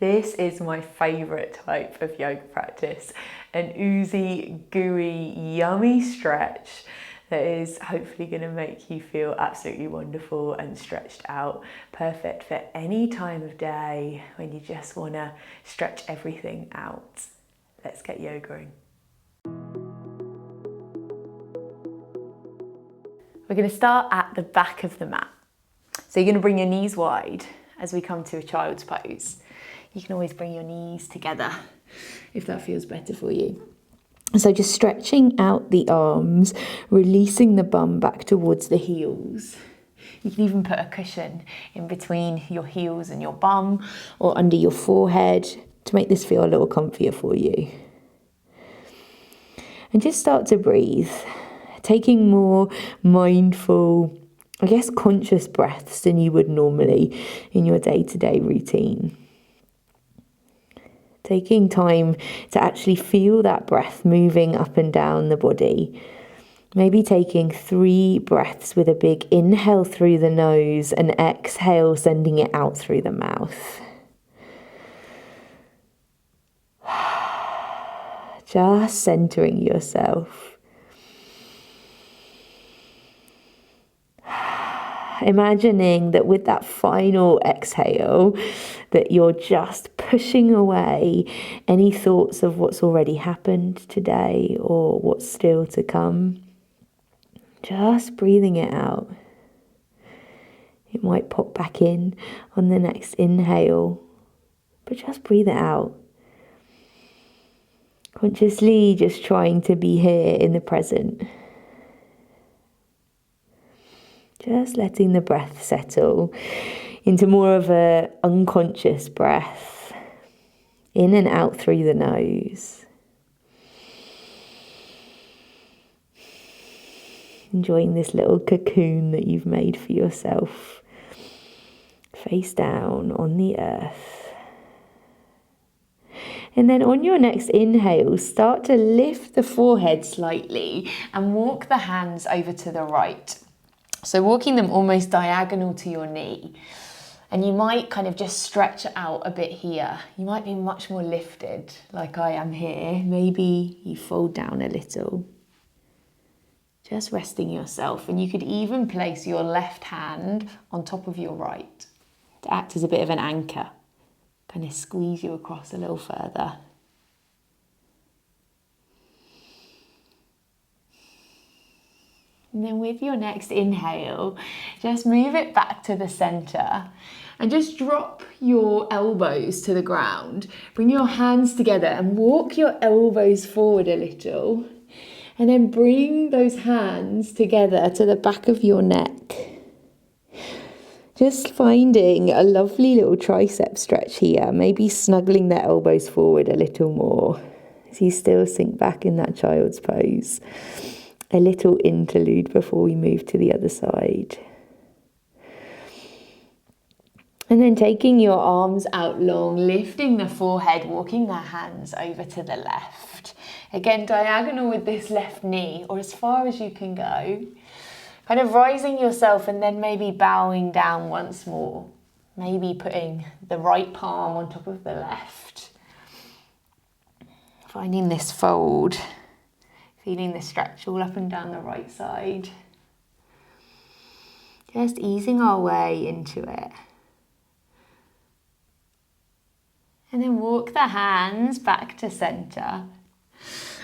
This is my favourite type of yoga practice, an oozy, gooey, yummy stretch that is hopefully going to make you feel absolutely wonderful and stretched out. Perfect for any time of day when you just want to stretch everything out. Let's get yogaing. We're going to start at the back of the mat. So you're going to bring your knees wide as we come to a child's pose. You can always bring your knees together if that feels better for you. So just stretching out the arms, releasing the bum back towards the heels. You can even put a cushion in between your heels and your bum or under your forehead to make this feel a little comfier for you. And just start to breathe, taking more mindful, conscious breaths than you would normally in your day-to-day routine. Taking time to actually feel that breath moving up and down the body. Maybe taking 3 breaths with a big inhale through the nose and exhale, sending it out through the mouth. Just centering yourself. Imagining that with that final exhale, that you're just pushing away any thoughts of what's already happened today or what's still to come. Just breathing it out. It might pop back in on the next inhale, but just breathe it out. Consciously just trying to be here in the present. Just letting the breath settle into more of an unconscious breath, in and out through the nose. Enjoying this little cocoon that you've made for yourself, face down on the earth. And then on your next inhale, start to lift the forehead slightly and walk the hands over to the right. So walking them almost diagonal to your knee. And you might kind of just stretch out a bit here. You might be much more lifted like I am here. Maybe you fold down a little. Just resting yourself. And you could even place your left hand on top of your right to act as a bit of an anchor. Kind of squeeze you across a little further. And then with your next inhale, just move it back to the center and just drop your elbows to the ground. Bring your hands together and walk your elbows forward a little. And then bring those hands together to the back of your neck. Just finding a lovely little tricep stretch here. Maybe snuggling the elbows forward a little more as you still sink back in that child's pose. A little interlude before we move to the other side. And then taking your arms out long, lifting the forehead, walking the hands over to the left. Again, diagonal with this left knee, or as far as you can go. Kind of rising yourself and then maybe bowing down once more. Maybe putting the right palm on top of the left. Finding this fold. Feeling the stretch all up and down the right side. Just easing our way into it. And then walk the hands back to center.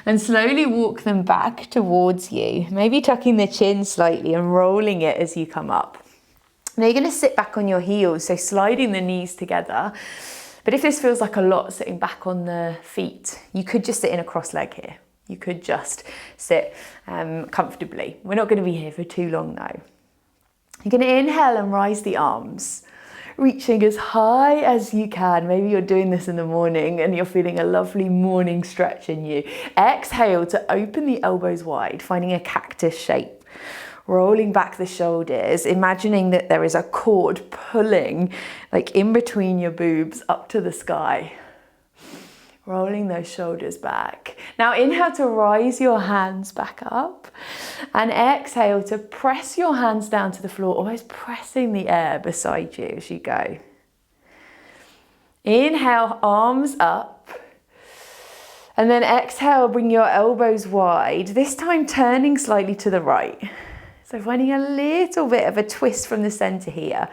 And slowly walk them back towards you. Maybe tucking the chin slightly and rolling it as you come up. Now you're going to sit back on your heels, so sliding the knees together. But if this feels like a lot sitting back on the feet, you could just sit in a cross leg here. You could just sit comfortably. We're not going to be here for too long though. You're going to inhale and rise the arms, reaching as high as you can. Maybe you're doing this in the morning and you're feeling a lovely morning stretch in you. Exhale to open the elbows wide, finding a cactus shape. Rolling back the shoulders, imagining that there is a cord pulling like in between your boobs up to the sky. Rolling those shoulders back. Now inhale to rise your hands back up and exhale to press your hands down to the floor, almost pressing the air beside you as you go. Inhale, arms up. And then exhale, bring your elbows wide, this time turning slightly to the right. So finding a little bit of a twist from the center here.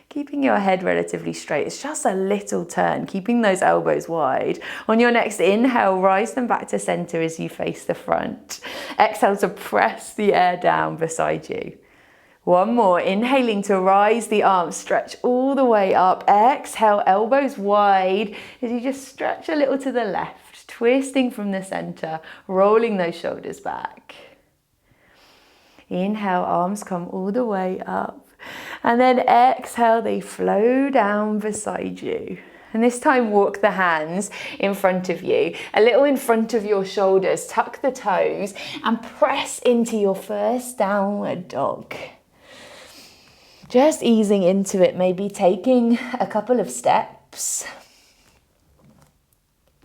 Keeping your head relatively straight. It's just a little turn, keeping those elbows wide. On your next inhale, rise them back to center as you face the front. Exhale to press the air down beside you. One more, inhaling to rise the arms, stretch all the way up. Exhale, elbows wide as you just stretch a little to the left, twisting from the center, rolling those shoulders back. Inhale, arms come all the way up. And then exhale, they flow down beside you. And this time walk the hands in front of you, a little in front of your shoulders, tuck the toes and press into your first downward dog. Just easing into it, maybe taking a couple of steps.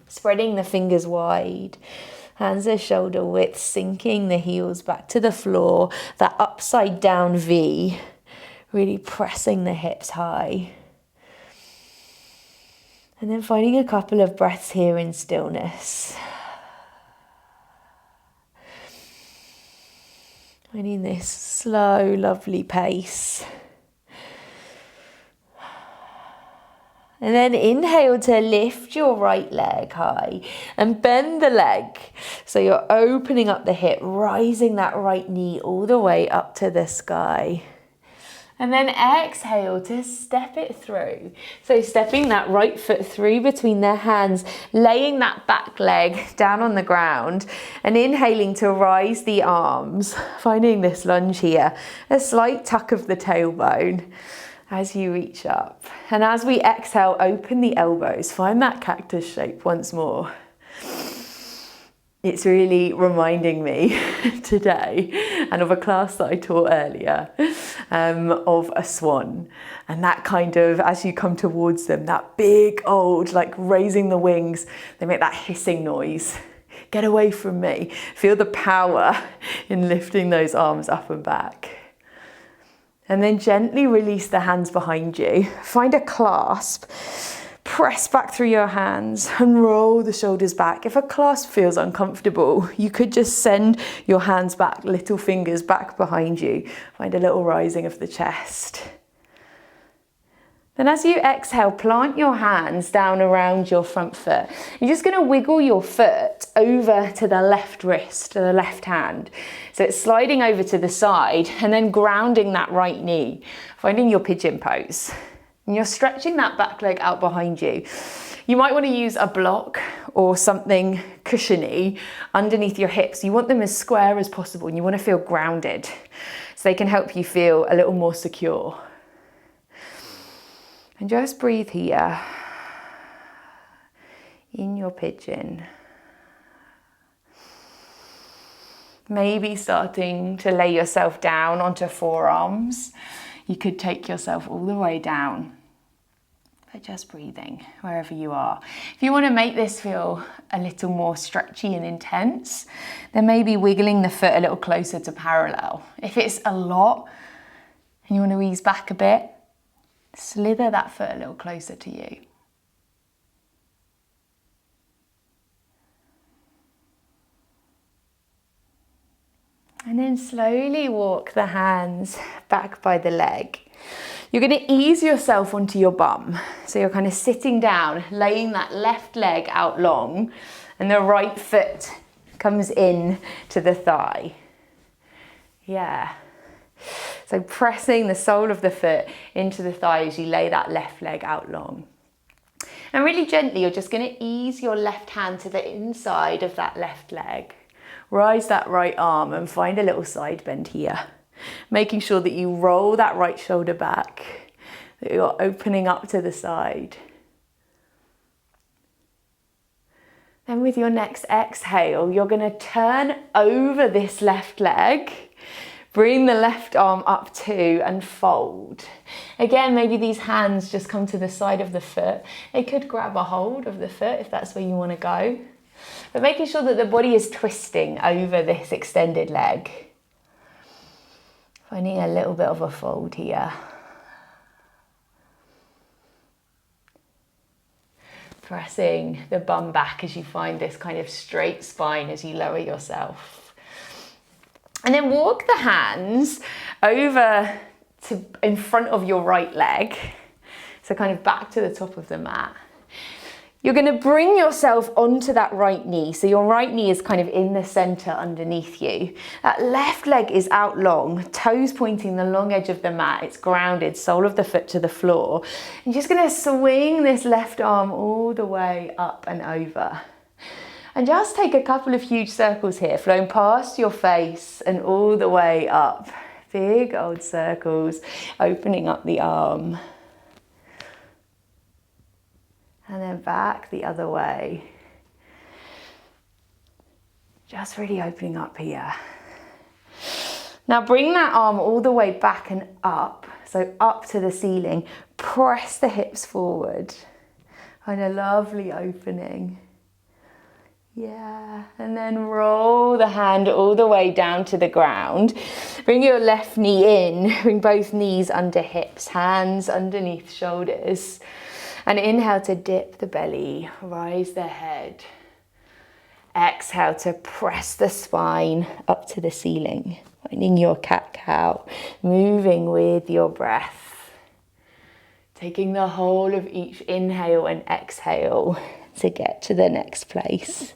Spreading the fingers wide. Hands are shoulder width, sinking the heels back to the floor. That upside down V, really pressing the hips high. And then finding a couple of breaths here in stillness. Finding this slow, lovely pace. And then inhale to lift your right leg high and bend the leg. So you're opening up the hip, rising that right knee all the way up to the sky. And then exhale to step it through. So stepping that right foot through between the hands, laying that back leg down on the ground and inhaling to rise the arms, finding this lunge here, a slight tuck of the tailbone as you reach up. And as we exhale, open the elbows, find that cactus shape once more. It's really reminding me today and of a class that I taught earlier of a swan. And that kind of, as you come towards them, that big old, like raising the wings, they make that hissing noise. Get away from me. Feel the power in lifting those arms up and back. And then gently release the hands behind you. Find a clasp. Press back through your hands and roll the shoulders back. If a clasp feels uncomfortable, you could just send your hands back, little fingers back behind you. Find a little rising of the chest. Then as you exhale, plant your hands down around your front foot. You're just going to wiggle your foot over to the left wrist, to the left hand. So it's sliding over to the side and then grounding that right knee, finding your pigeon pose. And you're stretching that back leg out behind you. You might want to use a block or something cushiony underneath your hips. You want them as square as possible and you want to feel grounded so they can help you feel a little more secure. And just breathe here in your pigeon. Maybe starting to lay yourself down onto forearms. You could take yourself all the way down, but just breathing wherever you are. If you want to make this feel a little more stretchy and intense, then maybe wiggling the foot a little closer to parallel. If it's a lot and you want to ease back a bit, slither that foot a little closer to you. And then slowly walk the hands back by the leg. You're going to ease yourself onto your bum. So you're kind of sitting down, laying that left leg out long, and the right foot comes in to the thigh. Yeah. So pressing the sole of the foot into the thigh as you lay that left leg out long. And really gently, you're just going to ease your left hand to the inside of that left leg. Rise that right arm and find a little side bend here. Making sure that you roll that right shoulder back, that you're opening up to the side. Then with your next exhale, you're going to turn over this left leg. Bring the left arm up too and fold. Again, maybe these hands just come to the side of the foot. They could grab a hold of the foot if that's where you want to go. But making sure that the body is twisting over this extended leg. Finding a little bit of a fold here. Pressing the bum back as you find this kind of straight spine as you lower yourself. And then walk the hands over to in front of your right leg. So kind of back to the top of the mat. You're going to bring yourself onto that right knee. So your right knee is kind of in the center underneath you. That left leg is out long, toes pointing the long edge of the mat. It's grounded, sole of the foot to the floor. You're just going to swing this left arm all the way up and over. And just take a couple of huge circles here, flowing past your face and all the way up. Big old circles, opening up the arm. And then back the other way. Just really opening up here. Now bring that arm all the way back and up. So up to the ceiling. Press the hips forward. And a lovely opening. Yeah, and then roll the hand all the way down to the ground. Bring your left knee in. Bring both knees under hips, hands underneath shoulders. And inhale to dip the belly, rise the head. Exhale to press the spine up to the ceiling, finding your cat-cow, moving with your breath. Taking the whole of each inhale and exhale to get to the next place.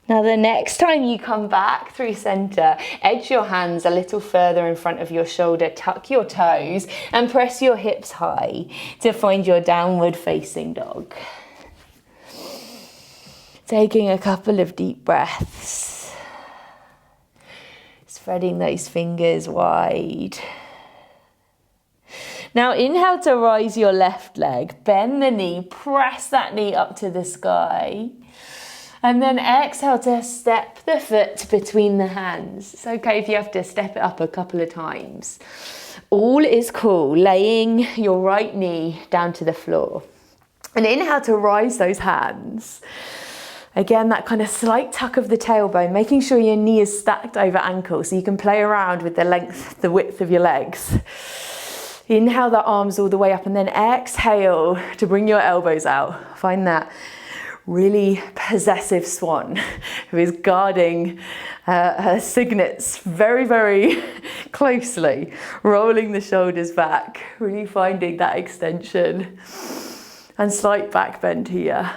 Now the next time you come back through center, edge your hands a little further in front of your shoulder, tuck your toes and press your hips high to find your downward facing dog. Taking a couple of deep breaths. Spreading those fingers wide. Now inhale to rise your left leg, bend the knee, press that knee up to the sky. And then exhale to step the foot between the hands. It's okay if you have to step it up a couple of times. All is cool, laying your right knee down to the floor. And inhale to rise those hands. Again, that kind of slight tuck of the tailbone, making sure your knee is stacked over ankle so you can play around with the width of your legs. Inhale the arms all the way up and then exhale to bring your elbows out. Find that really possessive swan who is guarding her cygnets very, very closely, rolling the shoulders back, really finding that extension and slight back bend here.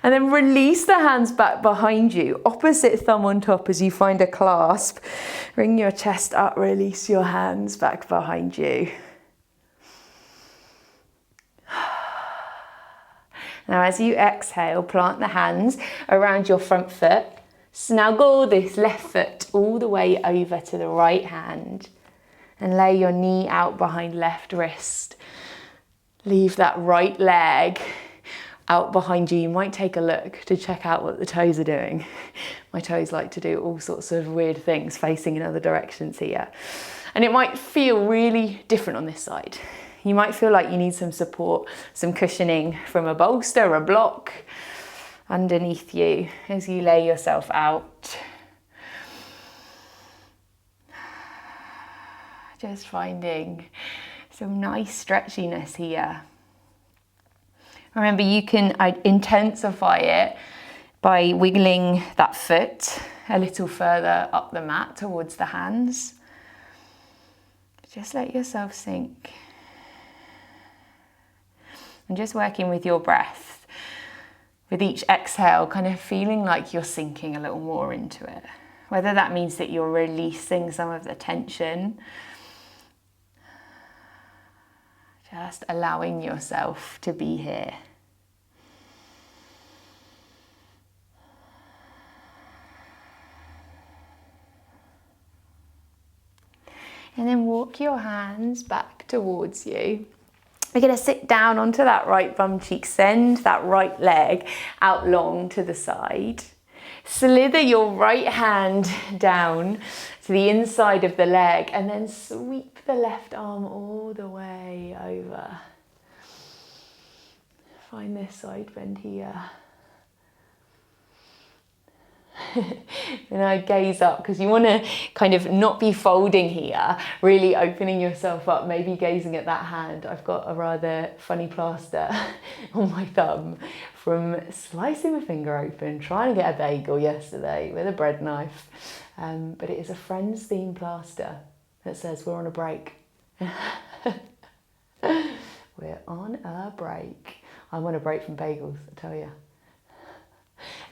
And then release the hands back behind you, opposite thumb on top as you find a clasp. Bring your chest up, release your hands back behind you. Now as you exhale, plant the hands around your front foot. Snuggle this left foot all the way over to the right hand and lay your knee out behind left wrist. Leave that right leg out behind you. You might take a look to check out what the toes are doing. My toes like to do all sorts of weird things facing in other directions here. And it might feel really different on this side. You might feel like you need some support, some cushioning from a bolster, a block underneath you as you lay yourself out. Just finding some nice stretchiness here. Remember, you can intensify it by wiggling that foot a little further up the mat towards the hands. Just let yourself sink. And just working with your breath. With each exhale, kind of feeling like you're sinking a little more into it. Whether that means that you're releasing some of the tension. Just allowing yourself to be here. And then walk your hands back towards you. We're going to sit down onto that right bum cheek, send that right leg out long to the side. Slither your right hand down to the inside of the leg and then sweep the left arm all the way over. Find this side bend here. And I gaze up, because you want to kind of not be folding here, really opening yourself up, maybe gazing at that hand. I've got a rather funny plaster on my thumb from slicing my finger open, trying to get a bagel yesterday with a bread knife. But it is a Friends theme plaster that says we're on a break. We're on a break. I'm on a break from bagels, I tell you.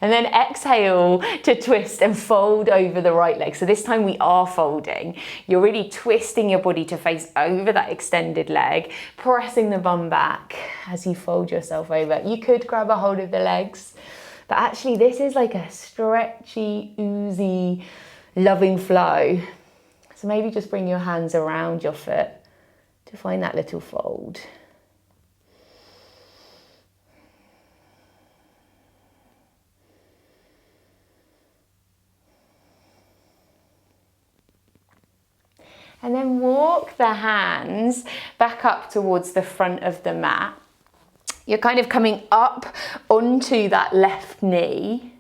And then exhale to twist and fold over the right leg. So this time we are folding. You're really twisting your body to face over that extended leg, pressing the bum back as you fold yourself over. You could grab a hold of the legs, but actually this is like a stretchy, oozy, loving flow. So maybe just bring your hands around your foot to find that little fold. And then walk the hands back up towards the front of the mat. You're kind of coming up onto that left knee,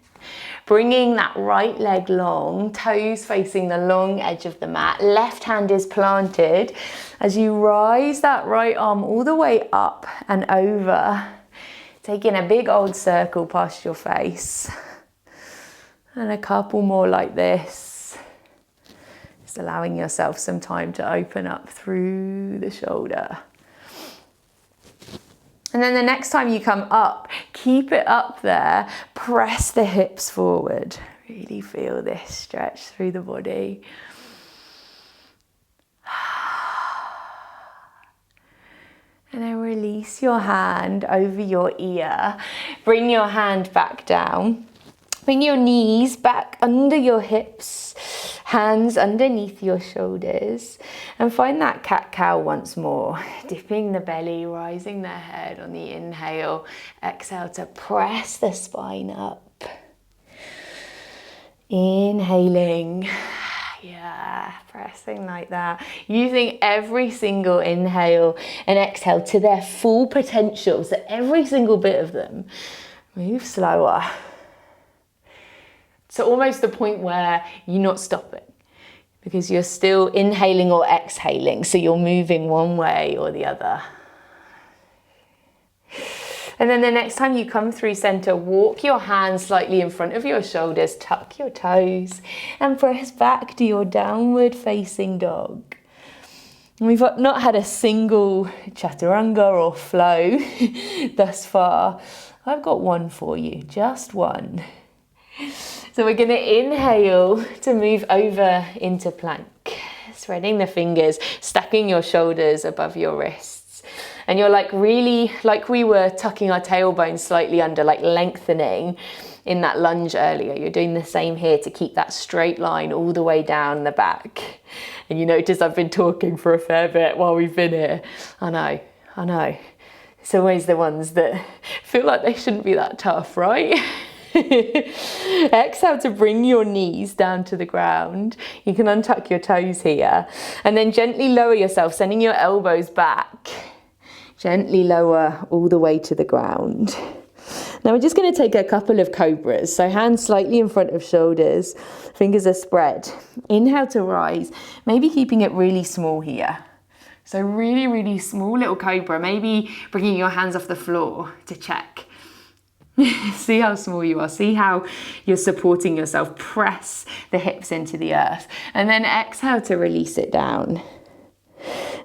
bringing that right leg long, toes facing the long edge of the mat. Left hand is planted as you rise that right arm all the way up and over, taking a big old circle past your face. And a couple more like this. Allowing yourself some time to open up through the shoulder. And then the next time you come up, keep it up there, press the hips forward. Really feel this stretch through the body. And then release your hand over your ear. Bring your hand back down. Bring your knees back under your hips, hands underneath your shoulders, and find that cat-cow once more. Dipping the belly, rising the head on the inhale. Exhale to press the spine up. Inhaling, yeah, pressing like that. Using every single inhale and exhale to their full potential, so every single bit of them. Move slower. So almost the point where you're not stopping because you're still inhaling or exhaling. So you're moving one way or the other. And then the next time you come through center, walk your hands slightly in front of your shoulders, tuck your toes and press back to your downward facing dog. And we've not had a single chaturanga or flow thus far. I've got one for you, just one. So we're going to inhale to move over into plank, spreading the fingers, stacking your shoulders above your wrists. And you're like really, like we were tucking our tailbone slightly under, like lengthening in that lunge earlier. You're doing the same here to keep that straight line all the way down the back. And you notice I've been talking for a fair bit while we've been here. I know. It's always the ones that feel like they shouldn't be that tough, right? Exhale to bring your knees down to the ground. You can untuck your toes here and then gently lower yourself, sending your elbows back. Gently lower all the way to the ground. Now we're just going to take a couple of cobras. So hands slightly in front of shoulders, fingers are spread. Inhale to rise, maybe keeping it really small here. So really, really small little cobra, maybe bringing your hands off the floor to check. See how small you are, see how you're supporting yourself. Press the hips into the earth and then exhale to release it down.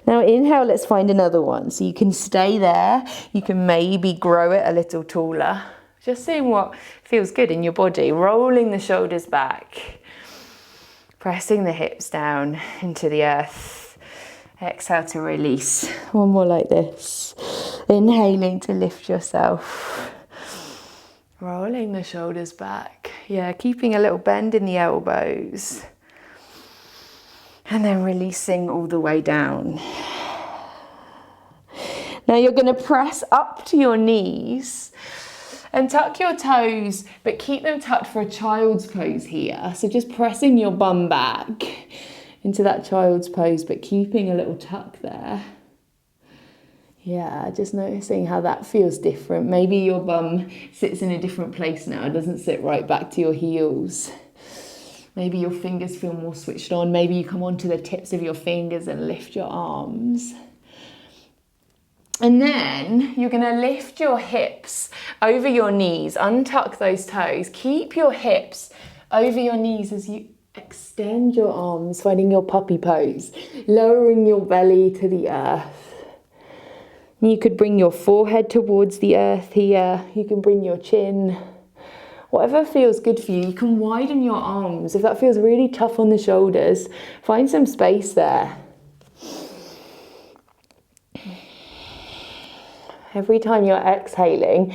Now inhale, let's find another one. So you can stay there, you can maybe grow it a little taller. Just seeing what feels good in your body. Rolling the shoulders back, pressing the hips down into the earth. Exhale to release. One more like this. Inhaling to lift yourself. Rolling the shoulders back. Yeah, keeping a little bend in the elbows. And then releasing all the way down. Now you're going to press up to your knees and tuck your toes, but keep them tucked for a child's pose here. So just pressing your bum back into that child's pose, but keeping a little tuck there. Yeah, just noticing how that feels different. Maybe your bum sits in a different place now. It doesn't sit right back to your heels. Maybe your fingers feel more switched on. Maybe you come onto the tips of your fingers and lift your arms. And then you're going to lift your hips over your knees, untuck those toes, keep your hips over your knees as you extend your arms, finding your puppy pose, lowering your belly to the earth. You could bring your forehead towards the earth here. You can bring your chin. Whatever feels good for you. You can widen your arms. If that feels really tough on the shoulders, find some space there. Every time you're exhaling,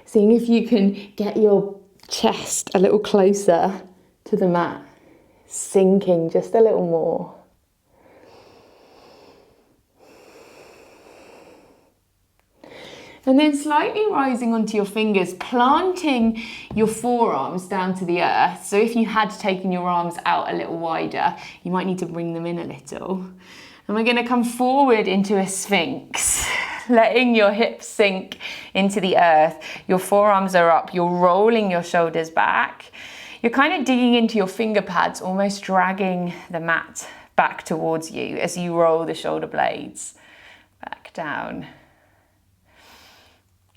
seeing if you can get your chest a little closer to the mat, sinking just a little more. And then slightly rising onto your fingers, planting your forearms down to the earth. So if you had taken your arms out a little wider, you might need to bring them in a little. And we're going to come forward into a Sphinx, letting your hips sink into the earth. Your forearms are up, you're rolling your shoulders back. You're kind of digging into your finger pads, almost dragging the mat back towards you as you roll the shoulder blades back down.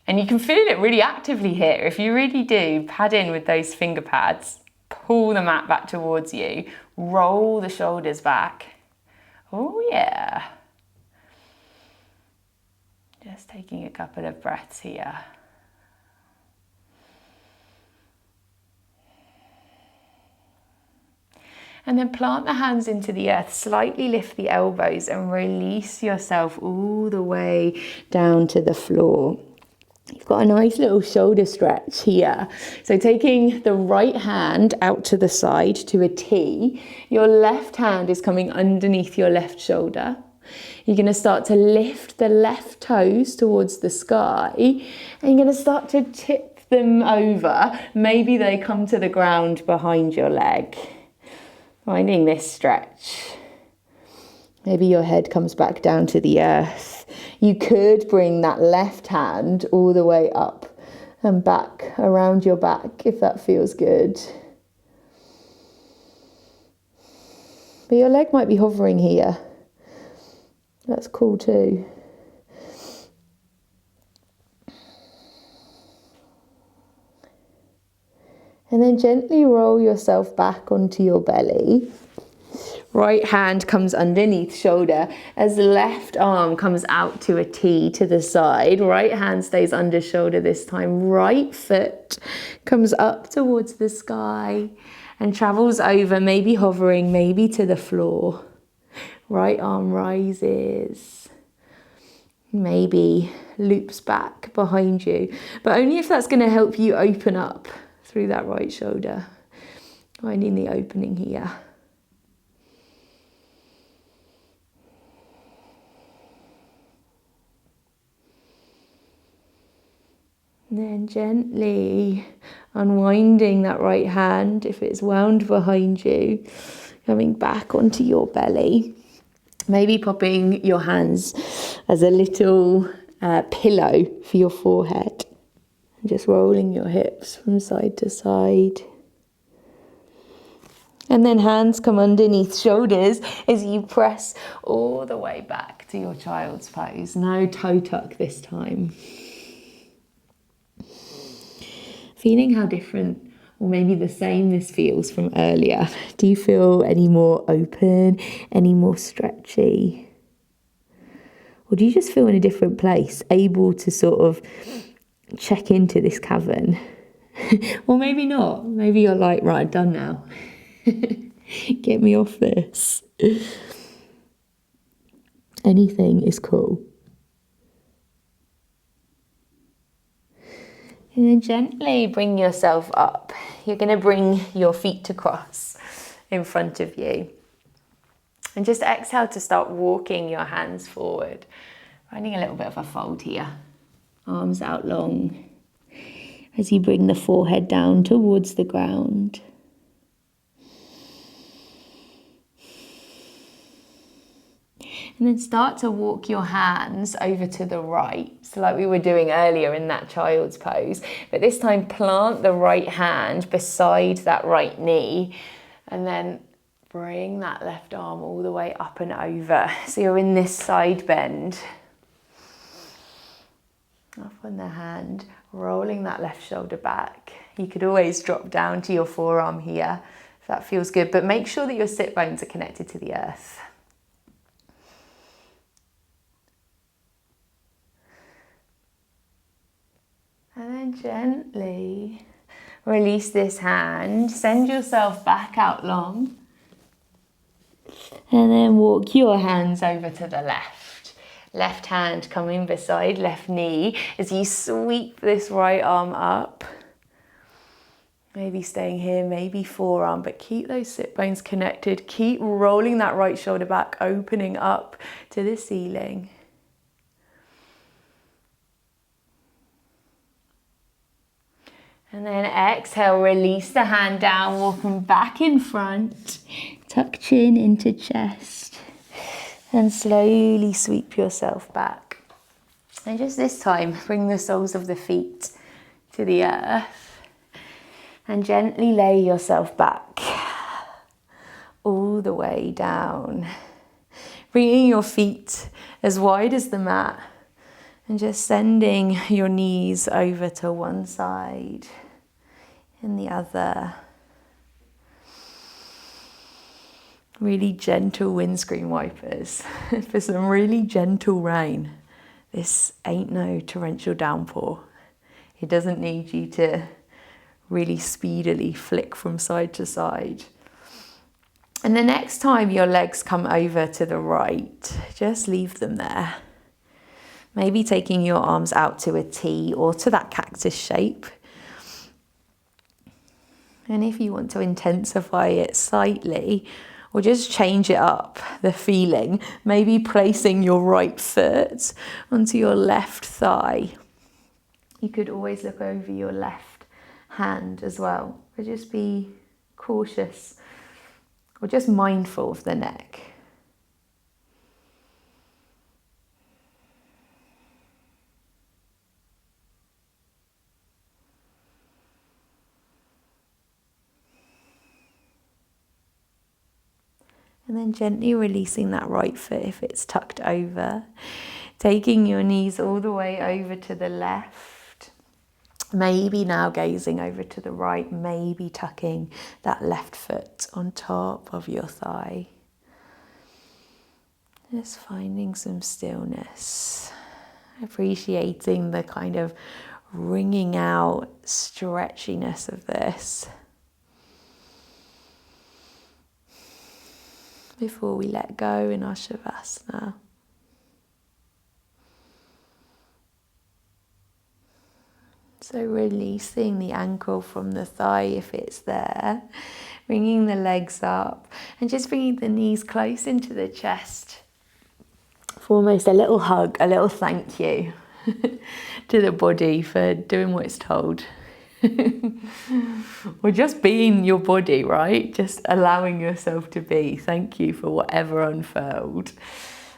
And you can feel it really actively here. If you really do, pad in with those finger pads, pull the mat back towards you, roll the shoulders back. Oh yeah. Just taking a couple of breaths here. And then plant the hands into the earth, slightly lift the elbows and release yourself all the way down to the floor. You've got a nice little shoulder stretch here. So taking the right hand out to the side to a T, your left hand is coming underneath your left shoulder. You're going to start to lift the left toes towards the sky, and you're going to start to tip them over. Maybe they come to the ground behind your leg. Finding this stretch. Maybe your head comes back down to the earth. You could bring that left hand all the way up and back around your back if that feels good. But your leg might be hovering here. That's cool too. And then gently roll yourself back onto your belly. Right hand comes underneath shoulder as the left arm comes out to a T to the side. Right hand stays under shoulder this time. Right foot comes up towards the sky and travels over, maybe hovering, maybe to the floor. Right arm rises. Maybe loops back behind you. But only if that's going to help you open up through that right shoulder. Finding the opening here. And then gently unwinding that right hand, if it's wound behind you, coming back onto your belly. Maybe popping your hands as a little pillow for your forehead. And just rolling your hips from side to side. And then hands come underneath shoulders as you press all the way back to your child's pose. No toe tuck this time. Feeling how different or maybe the same this feels from earlier. Do you feel any more open, any more stretchy? Or do you just feel in a different place, able to sort of check into this cavern? Or maybe not. Maybe you're like, right, I'm done now. Get me off this. Anything is cool. And then gently bring yourself up. You're going to bring your feet to cross in front of you. And just exhale to start walking your hands forward. Finding a little bit of a fold here. Arms out long. As you bring the forehead down towards the ground. And And then start to walk your hands over to the right. So like we were doing earlier in that child's pose. But this time plant the right hand beside that right knee. And then bring that left arm all the way up and over. So you're in this side bend. Up on the hand, rolling that left shoulder back. You could always drop down to your forearm here if that feels good. But make sure that your sit bones are connected to the earth. And then gently release this hand, send yourself back out long, and then walk your hands over to the left. Left hand coming beside left knee as you sweep this right arm up. Maybe staying here, maybe forearm, but keep those sit bones connected. Keep rolling that right shoulder back, opening up to the ceiling. And then exhale, release the hand down, walking back in front. Tuck chin into chest. And slowly sweep yourself back. And just this time, bring the soles of the feet to the earth. And gently lay yourself back. All the way down. Bringing your feet as wide as the mat. And just sending your knees over to one side and the other. Really gentle windscreen wipers for some really gentle rain. This ain't no torrential downpour. It doesn't need you to really speedily flick from side to side. And the next time your legs come over to the right, just leave them there. Maybe taking your arms out to a T or to that cactus shape. And if you want to intensify it slightly, or just change it up, the feeling, maybe placing your right foot onto your left thigh. You could always look over your left hand as well, but just be cautious or just mindful of the neck. And then gently releasing that right foot if it's tucked over. Taking your knees all the way over to the left. Maybe now gazing over to the right. Maybe tucking that left foot on top of your thigh. Just finding some stillness. Appreciating the kind of wringing out stretchiness of this. Before we let go in our Shavasana. So releasing the ankle from the thigh if it's there, bringing the legs up and just bringing the knees close into the chest for almost a little hug, a little thank you to the body for doing what it's told. Or just being your body, right? Just allowing yourself to be. Thank you for whatever unfurled.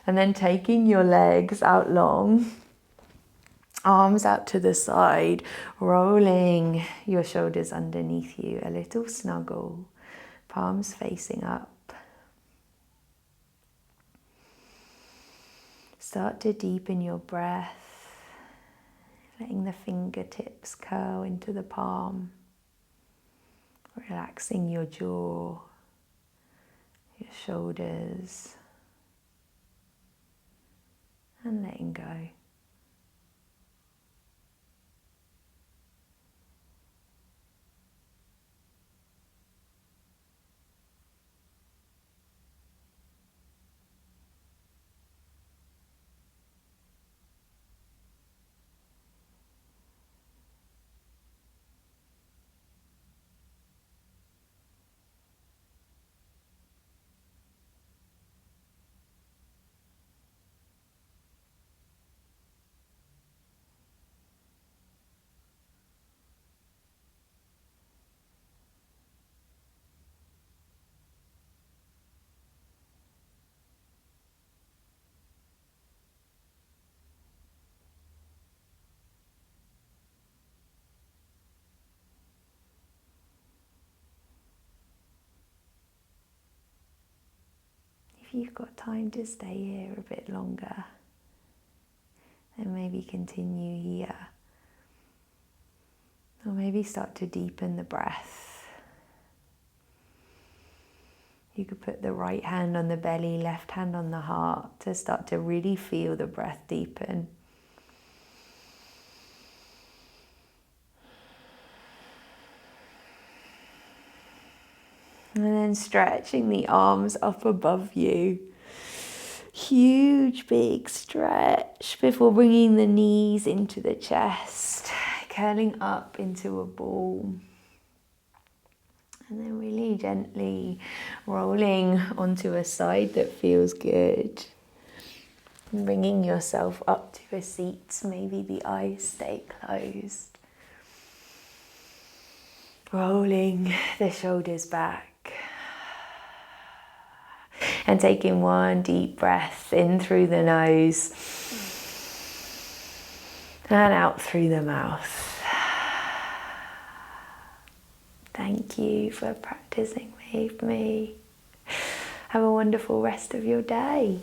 And then taking your legs out long, arms out to the side, rolling your shoulders underneath you, a little snuggle, palms facing up. Start to deepen your breath. Letting the fingertips curl into the palm, relaxing your jaw, your shoulders, and letting go. you've got time to stay here a bit longer, then maybe continue here. Or maybe start to deepen the breath. You could put the right hand on the belly, left hand on the heart to start to really feel the breath deepen. And then stretching the arms up above you. Huge big stretch before bringing the knees into the chest, curling up into a ball. And then really gently rolling onto a side that feels good. And bringing yourself up to a seat, maybe the eyes stay closed. Rolling the shoulders back. And taking one deep breath in through the nose and out through the mouth. Thank you for practicing with me. Have a wonderful rest of your day.